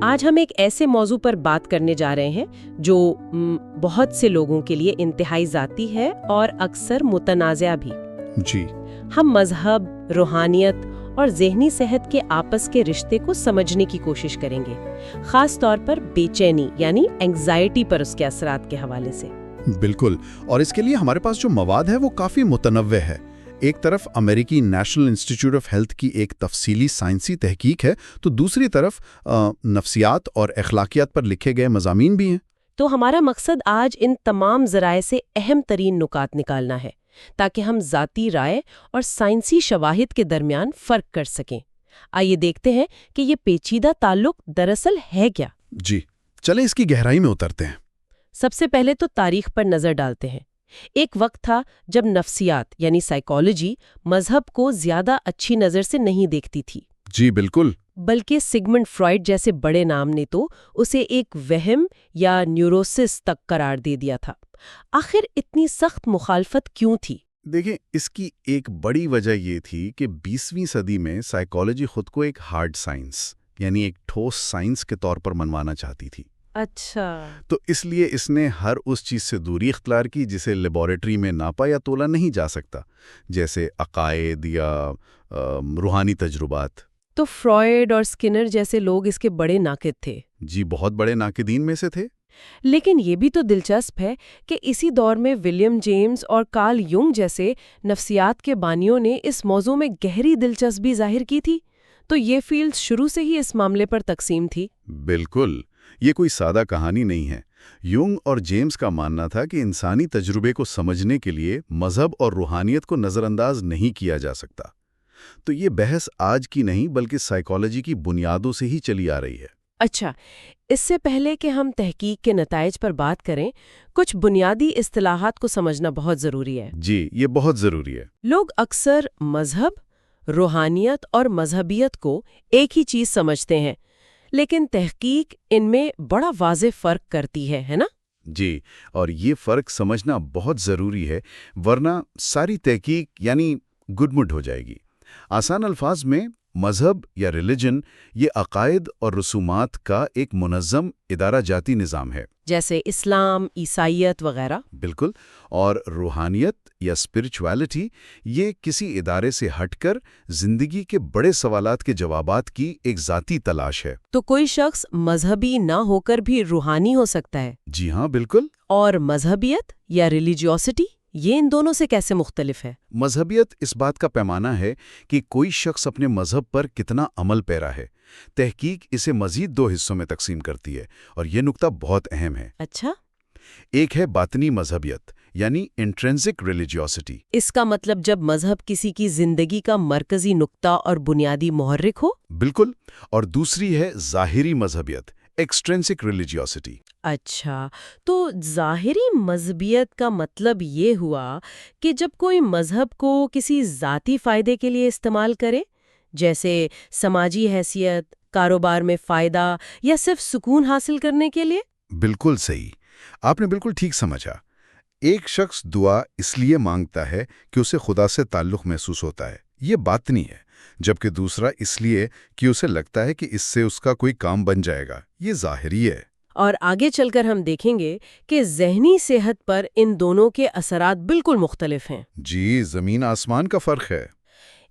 آج ہم ایک ایسے موضوع پر بات کرنے جا رہے ہیں جو بہت سے لوگوں کے لیے انتہائی ذاتی ہے اور اکثر متنازع بھی۔ جی ہم مذہب، روحانیت اور ذہنی صحت کے آپس کے رشتے کو سمجھنے کی کوشش کریں گے، خاص طور پر بے چینی یعنی اینگزائٹی پر اس کے اثرات کے حوالے سے۔ بالکل، اور اس کے لیے ہمارے پاس جو مواد ہے وہ کافی متنوع ہے۔ ایک طرف امریکی نیشنل انسٹیٹیوٹ آف ہیلتھ کی ایک تفصیلی سائنسی تحقیق ہے، تو دوسری طرف نفسیات اور اخلاقیات پر لکھے گئے مضامین بھی ہیں۔ تو ہمارا مقصد آج ان تمام ذرائع سے اہم ترین نکات نکالنا ہے تاکہ ہم ذاتی رائے اور سائنسی شواہد کے درمیان فرق کر سکیں۔ آئیے دیکھتے ہیں کہ یہ پیچیدہ تعلق دراصل ہے کیا۔ جی چلیں اس کی گہرائی میں اترتے ہیں۔ سب سے پہلے تو تاریخ پر نظر ڈالتے ہیں۔ ایک وقت تھا جب نفسیات یعنی سائیکالوجی مذہب کو زیادہ اچھی نظر سے نہیں دیکھتی تھی۔ جی بالکل، بلکہ سگمنڈ فرائڈ جیسے بڑے نام نے تو اسے ایک وہم یا نیوروسس تک قرار دے دیا تھا۔ آخر اتنی سخت مخالفت کیوں تھی؟ دیکھیں اس کی ایک بڑی وجہ یہ تھی کہ 20ویں صدی میں سائیکالوجی خود کو ایک ہارڈ سائنس یعنی ایک ٹھوس سائنس کے طور پر منوانا چاہتی تھی۔ اچھا، تو اس لیے اس نے ہر اس چیز سے دوری اختیار کی جسے لیبارٹری میں ناپا یا تولا نہیں جا سکتا، جیسے عقائد یا روحانی تجربات۔ تو فرائڈ اور سکنر جیسے لوگ اس کے بڑے ناقد تھے۔ جی بہت بڑے ناقدین میں سے تھے۔ لیکن یہ بھی تو دلچسپ ہے کہ اسی دور میں ولیم جیمز اور کارل یونگ جیسے نفسیات کے بانیوں نے اس موضوع میں گہری دلچسپی ظاہر کی تھی۔ تو یہ فیلڈ شروع سے ہی اس معاملے پر تقسیم تھی۔ بالکل، یہ کوئی سادہ کہانی نہیں ہے۔ یونگ اور جیمز کا ماننا تھا کہ انسانی تجربے کو سمجھنے کے لیے مذہب اور روحانیت کو نظر انداز نہیں کیا جا سکتا۔ تو یہ بحث آج کی نہیں بلکہ سائیکالوجی کی بنیادوں سے ہی چلی آ رہی ہے۔ اچھا، اس سے پہلے کہ ہم تحقیق کے نتائج پر بات کریں، کچھ بنیادی اصطلاحات کو سمجھنا بہت ضروری ہے۔ جی یہ بہت ضروری ہے۔ لوگ اکثر مذہب، روحانیت اور مذہبیت کو ایک ہی چیز سمجھتے ہیں، لیکن تحقیق ان میں بڑا واضح فرق کرتی ہے نا؟ جی، اور یہ فرق سمجھنا بہت ضروری ہے، ورنہ ساری تحقیق یعنی گڈمڈ ہو جائے گی۔ آسان الفاظ میں مذہب یا ریلیجن یہ عقائد اور رسومات کا ایک منظم ادارہ جاتی نظام ہے، جیسے اسلام، عیسائیت وغیرہ۔ بالکل، اور روحانیت یا اسپرچویلٹی یہ کسی ادارے سے ہٹ کر زندگی کے بڑے سوالات کے جوابات کی ایک ذاتی تلاش ہے۔ تو کوئی شخص مذہبی نہ ہو کر بھی روحانی ہو سکتا ہے۔ جی ہاں بالکل۔ اور مذہبیت یا ریلیجیوسٹی یہ ان دونوں سے کیسے مختلف ہے؟ مذہبیت اس بات کا پیمانہ ہے کہ کوئی شخص اپنے مذہب پر کتنا عمل پیرا ہے۔ تحقیق اسے مزید 2 حصوں میں تقسیم کرتی ہے، اور یہ نقطہ بہت اہم ہے۔ اچھا، ایک ہے باطنی مذہبیت یعنی انٹرنسک ریلیجیوسٹی۔ اس کا مطلب جب مذہب کسی کی زندگی کا مرکزی نقطہ اور بنیادی محرک ہو؟ بالکل، اور دوسری ہے ظاہری مذہبیت ایکسٹرنسک ریلیجیوسٹی۔ اچھا، تو ظاہری مذہبیت کا مطلب یہ ہوا کہ جب کوئی مذہب کو کسی ذاتی فائدے کے لیے استعمال کرے، جیسے سماجی حیثیت، کاروبار میں فائدہ یا صرف سکون حاصل کرنے کے لیے۔ بالکل صحیح، آپ نے بالکل ٹھیک سمجھا۔ ایک شخص دعا اس لیے مانگتا ہے کہ اسے خدا سے تعلق محسوس ہوتا ہے، یہ باطنی ہے، جبکہ دوسرا اس لیے کہ اسے لگتا ہے کہ اس سے اس کا کوئی کام بن جائے گا، یہ ظاہری ہے۔ اور آگے چل کر ہم دیکھیں گے کہ ذہنی صحت پر ان دونوں کے اثرات بالکل مختلف ہیں۔ جی زمین آسمان کا فرق ہے۔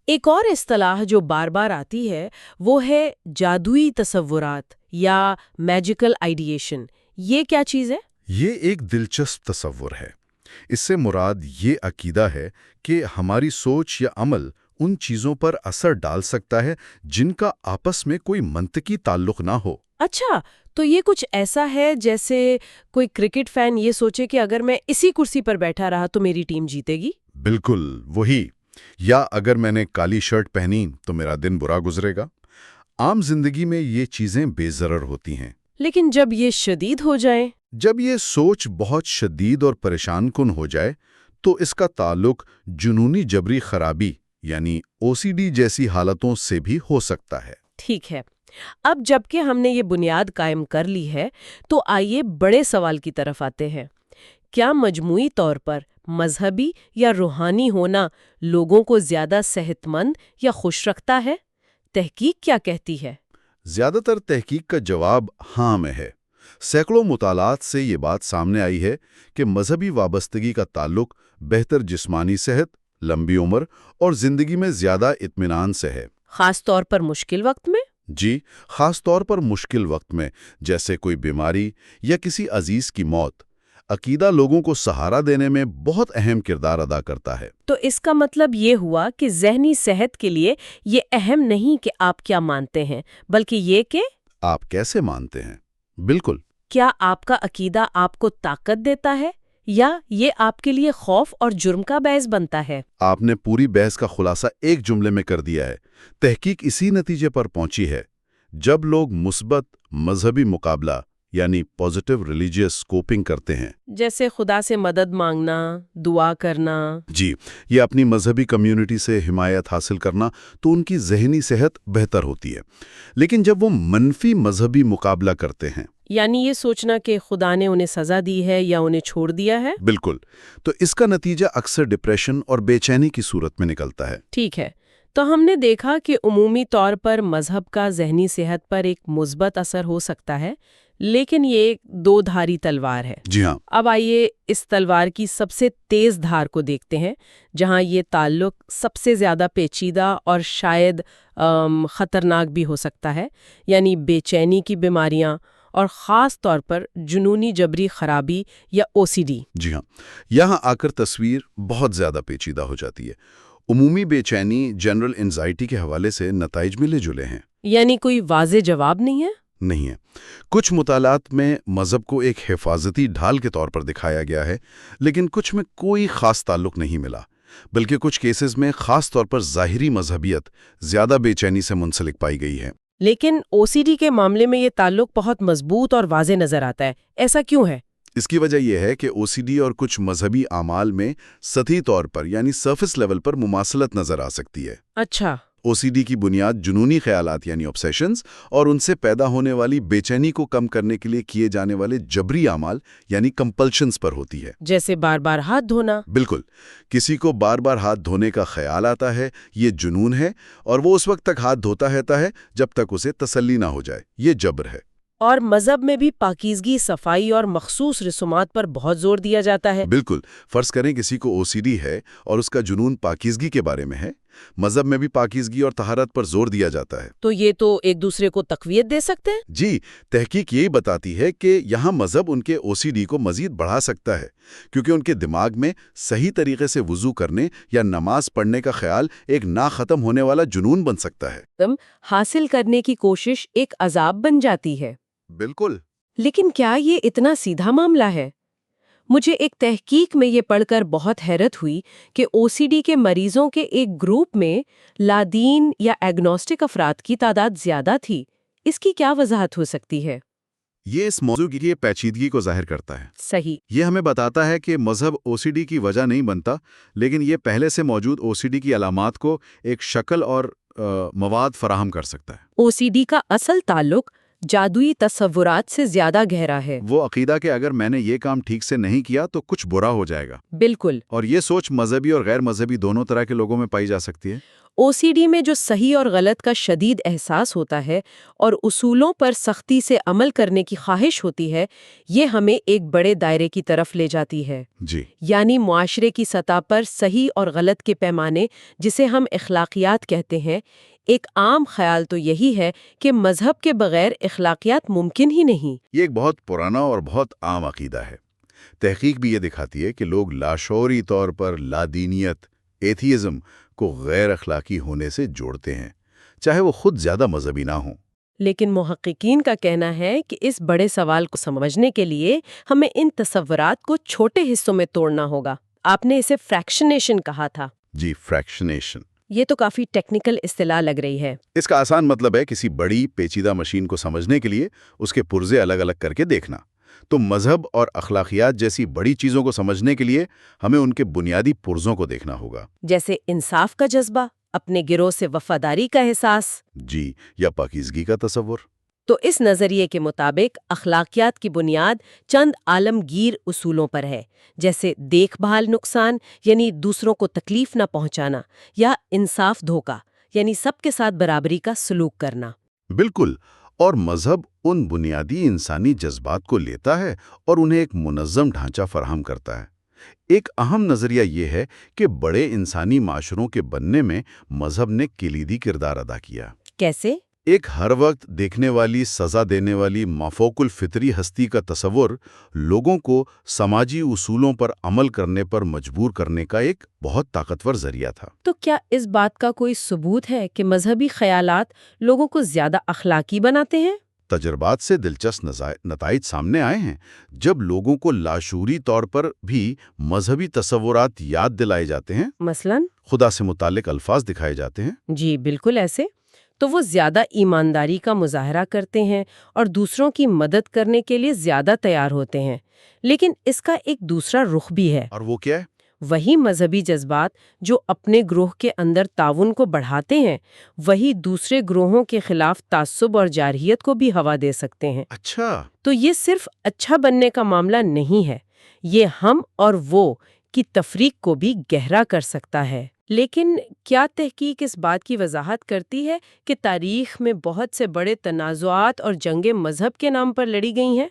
ایک اور اصطلاح جو بار بار آتی ہے وہ ہے جادوئی تصورات یا میجیکل آئیڈیشن۔ یہ کیا چیز ہے؟ یہ ایک دلچسپ تصور ہے۔ اس سے مراد یہ عقیدہ ہے کہ ہماری سوچ یا عمل ان چیزوں پر اثر ڈال سکتا ہے جن کا آپس میں کوئی منطقی تعلق نہ ہو۔ اچھا، تو یہ کچھ ایسا ہے جیسے کوئی کرکٹ فین یہ سوچے کہ اگر میں اسی کرسی پر بیٹھا رہا تو میری ٹیم جیتے گی۔ بالکل وہی، یا اگر میں نے کالی شرٹ پہنی تو میرا دن برا گزرے گا۔ عام زندگی میں یہ چیزیں بے ضرر ہوتی ہیں، لیکن جب یہ شدید ہو جائے، جب یہ سوچ بہت شدید اور پریشان کن ہو جائے تو اس کا تعلق جنونی جبری خرابی یعنی OCD جیسی حالتوں سے بھی ہو سکتا ہے۔ ٹھیک ہے، اب جب کہ ہم نے یہ بنیاد قائم کر لی ہے تو آئیے بڑے سوال کی طرف آتے ہیں۔ کیا مجموعی طور پر مذہبی یا روحانی ہونا لوگوں کو زیادہ صحت مند یا خوش رکھتا ہے؟ تحقیق کیا کہتی ہے؟ زیادہ تر تحقیق کا جواب ہاں میں ہے۔ سینکڑوں مطالعات سے یہ بات سامنے آئی ہے کہ مذہبی وابستگی کا تعلق بہتر جسمانی صحت، لمبی عمر اور زندگی میں زیادہ اطمینان سے ہے۔ خاص طور پر مشکل وقت میں؟ جی، خاص طور پر مشکل وقت میں، جیسے کوئی بیماری یا کسی عزیز کی موت، عقیدہ لوگوں کو سہارا دینے میں بہت اہم کردار ادا کرتا ہے۔ تو اس کا مطلب یہ ہوا کہ ذہنی صحت کے لیے یہ اہم نہیں کہ آپ کیا مانتے ہیں، بلکہ یہ کہ آپ کیسے مانتے ہیں؟ بالکل۔ کیا آپ کا عقیدہ آپ کو طاقت دیتا ہے یا یہ آپ کے لیے خوف اور جرم کا باعث بنتا ہے؟ آپ نے پوری بحث کا خلاصہ ایک جملے میں کر دیا ہے۔ تحقیق اسی نتیجے پر پہنچی ہے۔ جب لوگ مثبت مذہبی مقابلہ یعنی پازیٹیو ریلیجیس کوپنگ کرتے ہیں، جیسے خدا سے مدد مانگنا، دعا کرنا۔ جی، یا اپنی مذہبی کمیونٹی سے حمایت حاصل کرنا، تو ان کی ذہنی صحت بہتر ہوتی ہے۔ لیکن جب وہ منفی مذہبی مقابلہ کرتے ہیں، یعنی یہ سوچنا کہ خدا نے انہیں سزا دی ہے یا انہیں چھوڑ دیا ہے، بالکل، تو اس کا نتیجہ اکثر ڈپریشن اور بے چینی کی صورت میں نکلتا ہے۔ ٹھیک ہے، تو ہم نے دیکھا کہ عمومی طور پر مذہب کا ذہنی صحت پر ایک مثبت اثر ہو سکتا ہے، لیکن یہ ایک دو دھاری تلوار ہے۔ جی ہاں، اب آئیے اس تلوار کی سب سے تیز دھار کو دیکھتے ہیں، جہاں یہ تعلق سب سے زیادہ پیچیدہ اور شاید خطرناک بھی ہو سکتا ہے، یعنی بے چینی کی بیماریاں اور خاص طور پر جنونی جبری خرابی یا OCD۔ جی ہاں، یہاں آ کر تصویر بہت زیادہ پیچیدہ ہو جاتی ہے۔ عمومی بے چینی جنرل انزائٹی کے حوالے سے نتائج ملے جلے ہیں۔ یعنی کوئی واضح جواب نہیں ہے؟ نہیں ہے۔ کچھ مطالعات میں مذہب کو ایک حفاظتی ڈھال کے طور پر دکھایا گیا ہے، لیکن کچھ میں کوئی خاص تعلق نہیں ملا، بلکہ کچھ کیسز میں خاص طور پر ظاہری مذہبیت زیادہ بے چینی سے منسلک پائی گئی ہے۔ لیکن OCD کے معاملے میں یہ تعلق بہت مضبوط اور واضح نظر آتا ہے، ایسا کیوں ہے؟ اس کی وجہ یہ ہے کہ OCD اور کچھ مذہبی اعمال میں سطحی طور پر یعنی سرفس لیول پر مماثلت نظر آ سکتی ہے۔ اچھا، OCD کی بنیاد جنونی خیالات یعنی آبسیشنز اور ان سے پیدا ہونے والی بے چینی کو کم کرنے کے لیے کیے جانے والے جبری اعمال یعنی کمپلشنز پر ہوتی ہے۔ جیسے بار بار ہاتھ دھونا۔ بالکل، کسی کو بار بار ہاتھ دھونے کا خیال آتا ہے، یہ جنون ہے، اور وہ اس وقت تک ہاتھ دھوتا رہتا ہے جب تک اسے تسلی نہ ہو جائے، یہ جبر ہے۔ اور مذہب میں بھی پاکیزگی، صفائی اور مخصوص رسومات پر بہت زور دیا جاتا ہے۔ بالکل، فرض کریں کسی کو OCD ہے اور اس کا جنون پاکیزگی کے بارے میں ہے، مذہب میں بھی پاکیزگی اور طہارت پر زور دیا جاتا ہے۔ تو یہ تو ایک دوسرے کو تقویت دے سکتے ہیں؟ جی، تحقیق یہی بتاتی ہے کہ یہاں مذہب ان کے OCD کو مزید بڑھا سکتا ہے، کیونکہ ان کے دماغ میں صحیح طریقے سے وضو کرنے یا نماز پڑھنے کا خیال ایک نہ ختم ہونے والا جنون بن سکتا ہے۔ حاصل کرنے کی کوشش ایک عذاب بن جاتی ہے۔ بالکل۔ لیکن کیا یہ اتنا سیدھا معاملہ ہے؟ مجھے ایک تحقیق میں یہ پڑھ کر بہت حیرت ہوئی کہ OCD کے مریضوں کے ایک گروپ میں لادین یا ایگنوسٹک افراد کی تعداد زیادہ تھی۔ اس کی کیا وضاحت ہو سکتی ہے؟ یہ اس موضوع کی پیچیدگی کو ظاہر کرتا ہے۔ صحیح۔ یہ ہمیں بتاتا ہے کہ مذہب OCD کی وجہ نہیں بنتا، لیکن یہ پہلے سے موجود OCD کی علامات کو ایک شکل اور مواد فراہم کر سکتا ہے۔ OCD کا اصل تعلق جادوئی تصورات سے زیادہ گہرا ہے۔ وہ عقیدہ کہ اگر میں نے یہ کام ٹھیک سے نہیں کیا تو کچھ برا ہو جائے گا۔ بالکل۔ اور یہ سوچ مذہبی اور غیر مذہبی دونوں طرح کے لوگوں میں پائی جا سکتی ہے۔ OCD میں جو صحیح اور غلط کا شدید احساس ہوتا ہے اور اصولوں پر سختی سے عمل کرنے کی خواہش ہوتی ہے، یہ ہمیں ایک بڑے دائرے کی طرف لے جاتی ہے۔ جی، یعنی معاشرے کی سطح پر صحیح اور غلط کے پیمانے، جسے ہم اخلاقیات کہتے ہیں۔ ایک عام خیال تو یہی ہے کہ مذہب کے بغیر اخلاقیات ممکن ہی نہیں۔ یہ ایک بہت پرانا اور بہت عام عقیدہ ہے۔ تحقیق بھی یہ دکھاتی ہے کہ لوگ لاشعوری طور پر لادینیت، ایتھیزم کو غیر اخلاقی ہونے سے جوڑتے ہیں، چاہے وہ خود زیادہ مذہبی نہ ہوں۔ لیکن محققین کا کہنا ہے کہ اس بڑے سوال کو سمجھنے کے لیے ہمیں ان تصورات کو چھوٹے حصوں میں توڑنا ہوگا۔ آپ نے اسے فریکشنیشن کہا تھا۔ جی، فریکشنیشن۔ یہ تو کافی ٹیکنیکل اصطلاح لگ رہی ہے۔ اس کا آسان مطلب ہے کسی بڑی پیچیدہ مشین کو سمجھنے کے لیے اس کے پرزے الگ الگ کر کے دیکھنا۔ تو مذہب اور اخلاقیات جیسی بڑی چیزوں کو سمجھنے کے لیے ہمیں ان کے بنیادی پرزوں کو دیکھنا ہوگا۔ جیسے انصاف کا جذبہ، اپنے گروہ سے وفاداری کا احساس۔ جی، یا پاکیزگی کا تصور۔ تو اس نظریے کے مطابق اخلاقیات کی بنیاد چند عالمگیر اصولوں پر ہے، جیسے دیکھ بھال نقصان یعنی دوسروں کو تکلیف نہ پہنچانا، یا انصاف دھوکہ یعنی سب کے ساتھ برابری کا سلوک کرنا۔ بالکل، اور مذہب ان بنیادی انسانی جذبات کو لیتا ہے اور انہیں ایک منظم ڈھانچہ فراہم کرتا ہے۔ ایک اہم نظریہ یہ ہے کہ بڑے انسانی معاشروں کے بننے میں مذہب نے کلیدی کردار ادا کیا۔ کیسے؟ ایک ہر وقت دیکھنے والی، سزا دینے والی مافوق الفطری ہستی کا تصور لوگوں کو سماجی اصولوں پر عمل کرنے پر مجبور کرنے کا ایک بہت طاقتور ذریعہ تھا۔ تو کیا اس بات کا کوئی ثبوت ہے کہ مذہبی خیالات لوگوں کو زیادہ اخلاقی بناتے ہیں؟ تجربات سے دلچسپ نتائج سامنے آئے ہیں۔ جب لوگوں کو لاشعوری طور پر بھی مذہبی تصورات یاد دلائے جاتے ہیں، مثلاً؟ خدا سے متعلق الفاظ دکھائے جاتے ہیں، جی بالکل ایسے، تو وہ زیادہ ایمانداری کا مظاہرہ کرتے ہیں اور دوسروں کی مدد کرنے کے لیے زیادہ تیار ہوتے ہیں۔ لیکن اس کا ایک دوسرا رخ بھی ہے۔ اور وہ کیا ہے؟ وہی مذہبی جذبات جو اپنے گروہ کے اندر تعاون کو بڑھاتے ہیں، وہی دوسرے گروہوں کے خلاف تعصب اور جارحیت کو بھی ہوا دے سکتے ہیں۔ اچھا، تو یہ صرف اچھا بننے کا معاملہ نہیں ہے، یہ ہم اور وہ کی تفریق کو بھی گہرا کر سکتا ہے۔ لیکن کیا تحقیق اس بات کی وضاحت کرتی ہے کہ تاریخ میں بہت سے بڑے تنازعات اور جنگیں مذہب کے نام پر لڑی گئی ہیں؟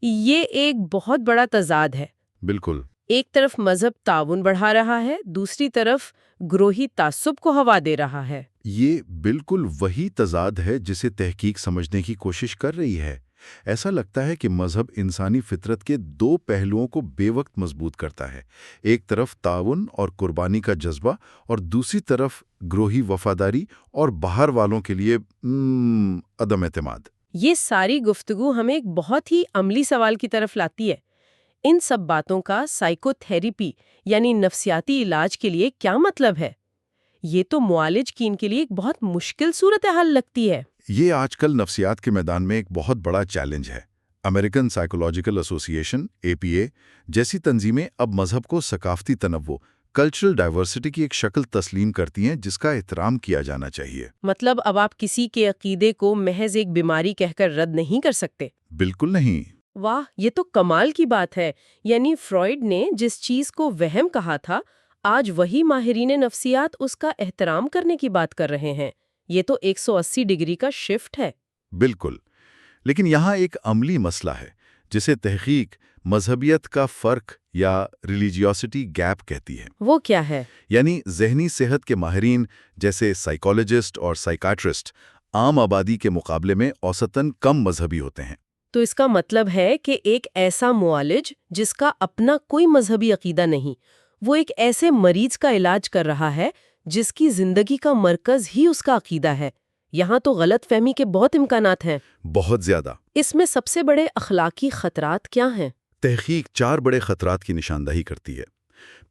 یہ ایک بہت بڑا تضاد ہے۔ بالکل۔ ایک طرف مذہب تعاون بڑھا رہا ہے، دوسری طرف گروہی تعصب کو ہوا دے رہا ہے۔ یہ بالکل وہی تضاد ہے جسے تحقیق سمجھنے کی کوشش کر رہی ہے۔ ایسا لگتا ہے کہ مذہب انسانی فطرت کے دو پہلوؤں کو بے وقت مضبوط کرتا ہے، ایک طرف تعاون اور قربانی کا جذبہ اور دوسری طرف گروہی وفاداری اور باہر والوں کے لیے عدم اعتماد۔ یہ ساری گفتگو ہمیں ایک بہت ہی عملی سوال کی طرف لاتی ہے۔ ان سب باتوں کا سائیکو تھیریپی یعنی نفسیاتی علاج کے لیے کیا مطلب ہے؟ یہ تو معالج کی ان کے لیے ایک بہت مشکل صورتحال لگتی ہے۔ یہ آج کل نفسیات کے میدان میں ایک بہت بڑا چیلنج ہے۔ امریکن سائیکولوجیکل ایسوسی ایشن (APA) جیسی تنظیمیں اب مذہب کو ثقافتی تنوع، کلچرل ڈائیورسٹی کی ایک شکل تسلیم کرتی ہیں جس کا احترام کیا جانا چاہیے۔ مطلب اب آپ کسی کے عقیدے کو محض ایک بیماری کہہ کر رد نہیں کر سکتے؟ بالکل نہیں۔ واہ، یہ تو کمال کی بات ہے۔ یعنی فرائیڈ نے جس چیز کو وہم کہا تھا، آج وہی ماہرین نفسیات اس کا احترام کرنے کی بات کر رہے ہیں۔ یہ تو 180 ڈگری کا شفٹ ہے۔ بالکل، لیکن یہاں ایک عملی مسئلہ ہے جسے تحقیق مذہبیت کا فرق یا ریلیجیوسٹی گیپ کہتی ہے۔ وہ کیا ہے؟ یعنی ذہنی صحت کے ماہرین جیسے سائیکالوجسٹ اور سائیکیاٹرسٹ عام آبادی کے مقابلے میں اوسطاً کم مذہبی ہوتے ہیں۔ تو اس کا مطلب ہے کہ ایک ایسا معالج جس کا اپنا کوئی مذہبی عقیدہ نہیں، وہ ایک ایسے مریض کا علاج کر رہا ہے جس کی زندگی کا مرکز ہی اس کا عقیدہ ہے۔ یہاں تو غلط فہمی کے بہت امکانات ہیں۔ بہت زیادہ۔ اس میں سب سے بڑے اخلاقی خطرات کیا ہیں؟ تحقیق 4 بڑے خطرات کی نشاندہی کرتی ہے۔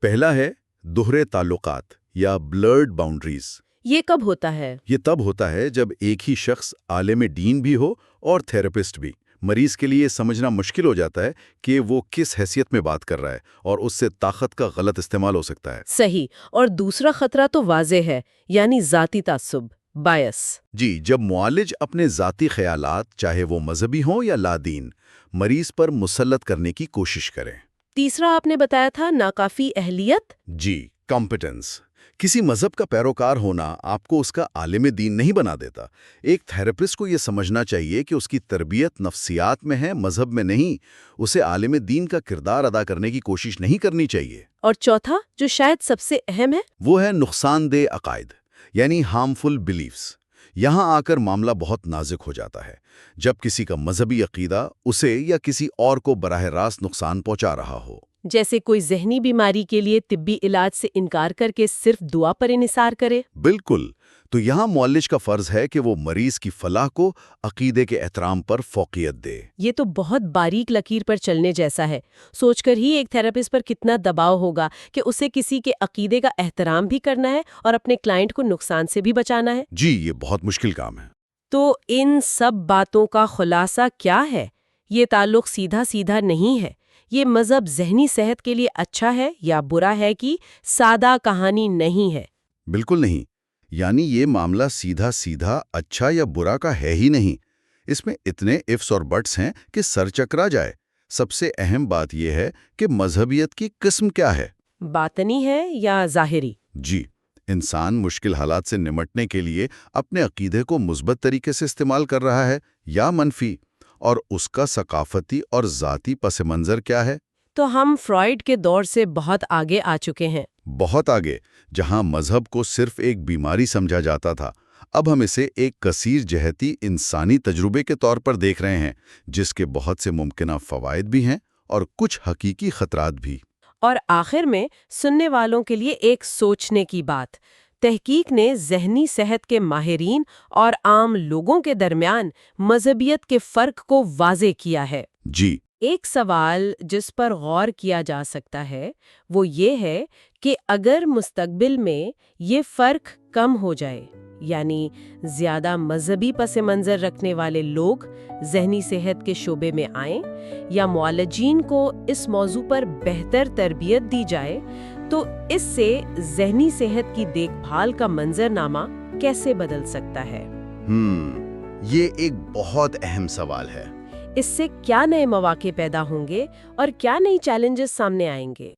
پہلا ہے دوہرے تعلقات یا بلرڈ باؤنڈریز۔ یہ کب ہوتا ہے؟ یہ تب ہوتا ہے جب ایک ہی شخص عالم دین بھی ہو اور تھراپسٹ بھی۔ مریض کے لیے سمجھنا مشکل ہو جاتا ہے کہ وہ کس حیثیت میں بات کر رہا ہے اور اس سے طاقت کا غلط استعمال ہو سکتا ہے۔ صحیح۔ اور دوسرا خطرہ تو واضح ہے، یعنی ذاتی تعصب، بائس۔ جی، جب معالج اپنے ذاتی خیالات چاہے وہ مذہبی ہوں یا لادین مریض پر مسلط کرنے کی کوشش کریں۔ تیسرا آپ نے بتایا تھا ناکافی اہلیت؟ جی، کمپیٹنس۔ کسی مذہب کا پیروکار ہونا آپ کو اس کا عالم دین نہیں بنا دیتا۔ ایک تھراپسٹ کو یہ سمجھنا چاہیے کہ اس کی تربیت نفسیات میں ہے، مذہب میں نہیں۔ اسے عالم دین کا کردار ادا کرنے کی کوشش نہیں کرنی چاہیے۔ اور چوتھا، جو شاید سب سے اہم ہے، وہ ہے نقصان دہ عقائد یعنی ہارمفل بلیفز۔ یہاں آ کر معاملہ بہت نازک ہو جاتا ہے۔ جب کسی کا مذہبی عقیدہ اسے یا کسی اور کو براہ راست نقصان پہنچا رہا ہو، جیسے کوئی ذہنی بیماری کے لیے طبی علاج سے انکار کر کے صرف دعا پر انحصار کرے۔ بالکل، تو یہاں معالج کا فرض ہے کہ وہ مریض کی فلاح کو عقیدے کے احترام پر فوقیت دے۔ یہ تو بہت باریک لکیر پر چلنے جیسا ہے۔ سوچ کر ہی ایک تھراپسٹ پر کتنا دباؤ ہوگا کہ اسے کسی کے عقیدے کا احترام بھی کرنا ہے اور اپنے کلائنٹ کو نقصان سے بھی بچانا ہے۔ جی، یہ بہت مشکل کام ہے۔ تو ان سب باتوں کا خلاصہ کیا ہے؟ یہ تعلق سیدھا سیدھا نہیں ہے۔ یہ مذہب ذہنی صحت کے لیے اچھا ہے یا برا ہے کہ سادہ کہانی نہیں ہے۔ بالکل نہیں، یعنی یہ معاملہ سیدھا سیدھا اچھا یا برا کا ہے ہی نہیں۔ اس میں اتنے ifs اور buts ہیں کہ سر چکرا جائے۔ سب سے اہم بات یہ ہے کہ مذہبیت کی قسم کیا ہے؟ باطنی ہے یا ظاہری؟ جی، انسان مشکل حالات سے نمٹنے کے لیے اپنے عقیدے کو مثبت طریقے سے استعمال کر رہا ہے یا منفی، اور اس کا ثقافتی اور ذاتی پس منظر کیا ہے؟ تو ہم فرائیڈ کے دور سے بہت آگے آ چکے ہیں۔ بہت آگے، جہاں مذہب کو صرف ایک بیماری سمجھا جاتا تھا، اب ہم اسے ایک کثیر جہتی انسانی تجربے کے طور پر دیکھ رہے ہیں، جس کے بہت سے ممکنہ فوائد بھی ہیں اور کچھ حقیقی خطرات بھی۔ اور آخر میں سننے والوں کے لیے ایک سوچنے کی بات، تحقیق نے ذہنی صحت کے ماہرین اور عام لوگوں کے درمیان مذہبیت کے فرق کو واضح کیا ہے۔ جی۔ ایک سوال جس پر غور کیا جا سکتا ہے وہ یہ ہے کہ اگر مستقبل میں یہ فرق کم ہو جائے، یعنی زیادہ مذہبی پس منظر رکھنے والے لوگ ذہنی صحت کے شعبے میں آئیں یا معالجین کو اس موضوع پر بہتر تربیت دی جائے، تو اس سے ذہنی صحت کی دیکھ بھال کا منظرنامہ کیسے بدل سکتا ہے؟ یہ ایک بہت اہم سوال ہے۔ اس سے کیا نئے مواقع پیدا ہوں گے اور کیا نئی چیلنجز سامنے آئیں گے؟